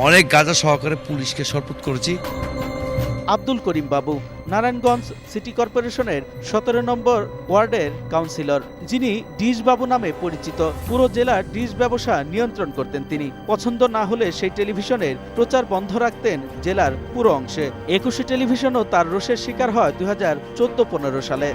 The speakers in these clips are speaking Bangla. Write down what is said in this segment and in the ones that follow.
অনেক গাঁজা সহকারে পুলিশকে শপথ করেছি। আব্দুল করিম বাবু নারায়ণগঞ্জ সিটি কর্পোরেশনের 17 নম্বর ওয়ার্ডের কাউন্সিলর, যিনি ডিশ বাবু নামে পরিচিত। পুরো জেলার ডিশ ব্যবসা নিয়ন্ত্রণ করতেন তিনি। পছন্দ না হলে সেই টেলিভিশনের প্রচার বন্ধ রাখতেন জেলার পুরো অংশে। 21 টেলিভিশনও তার রোষের শিকার হয় 2014-15 সালে।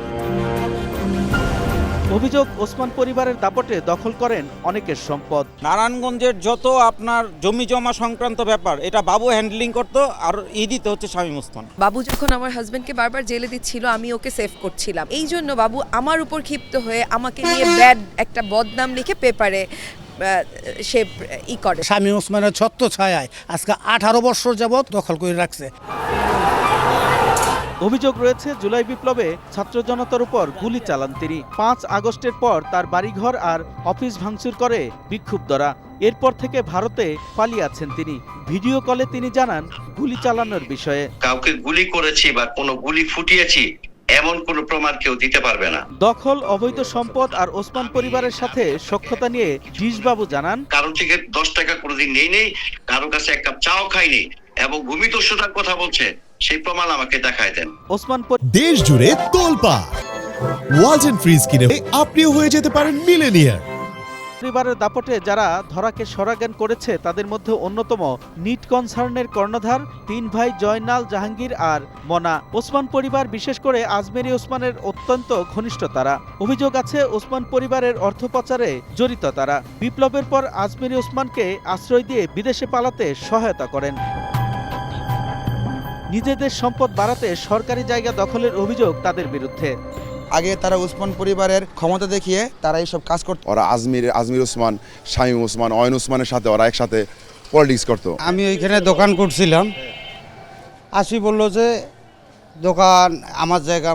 অভিযোগ, ওসমান পরিবারের দাপটে দখল করেন অনেকের সম্পদ। নারায়ণগঞ্জের যত আপনার জমি জমা সংক্রান্ত ব্যাপার এটা বাবু হ্যান্ডলিং করতো, আর দিতে হচ্ছে শামীম ওসমান। বাবু যখন আমার হাজবেন্ডকে বারবার জেলে দিচ্ছিল, আমি ওকে সেভ করছিলাম। এই জন্য বাবু আমার উপর ক্ষিপ্ত হয়ে আমাকে নিয়ে ব্যাড একটা বদনাম লিখে পেপারে সে করে। শামীম ওসমানের ছত্র ছায়ায় আজকে 18 বছর যাবৎ দখল করে রাখছে। অভিযোগ রয়েছে, জুলাই বিপ্লবে ছাত্র জনতার উপর গুলি চালান তিনি। 5 আগস্টের পর তার বাড়িঘর আর অফিস ভাঙচুর করে বিক্ষুব্ধরা। এরপর থেকে ভারতে পালিয়ে আছেন তিনি। ভিডিও কলে তিনি জানান গুলি চালানোর বিষয়ে। কাউকে গুলি করেছি বা কোনো গুলি ফুটিয়েছি এমন কোনো প্রমাণ কেউ দিতে পারবে না। দখল, অবৈধ সম্পদ আর ওসমান পরিবারের সাথে সখ্যতা নিয়ে ডিশবাবু জানান, কারো থেকে 10 টাকা কোনোদিন নেই, কারো কাছে এক কাপ চাও খাইনি, এবং ভূমিদস্যুতার কথা বলছে সেই প্রমাণ আমাকে দেখায় দেন। ওসমান দেশ জুড়ে তোলপাড় ওয়ালটন ফ্রিজ কিনে আপনিও হয়ে যেতে পারেন মিলেনিয়ার। পরিবারের দাপটে যারা ধরাকে সরাজ্ঞান করেছে তাদের মধ্যে অন্যতম নিট কনসার্নের কর্ণধার 3 ভাই জয়নাল, জাহাঙ্গীর আর মনা। ওসমান পরিবার, বিশেষ করে আজমেরী ওসমানের অত্যন্ত ঘনিষ্ঠ তারা। অভিযোগ আছে ওসমান পরিবারের অর্থ পাচারে জড়িত তারা। বিপ্লবের পর আজমেরী ওসমানকে আশ্রয় দিয়ে বিদেশে পালাতে সহায়তা করেন। নিজেদের সম্পদ বাড়াতে সরকারি জায়গা দখলের অভিযোগ তাদের বিরুদ্ধে। আগে তারা ওসমান পরিবারের ক্ষমতা দেখিয়ে তারা এইসব কাজ করত। ওরা আজমির ওসমান, শামীম ওসমান, অয়ন ওসমানের সাথে ওরা একসাথে পলিটিক্স করতো। আমি ওইখানে দোকান করছিলাম, আসি বললো যে দোকান আমার জায়গা।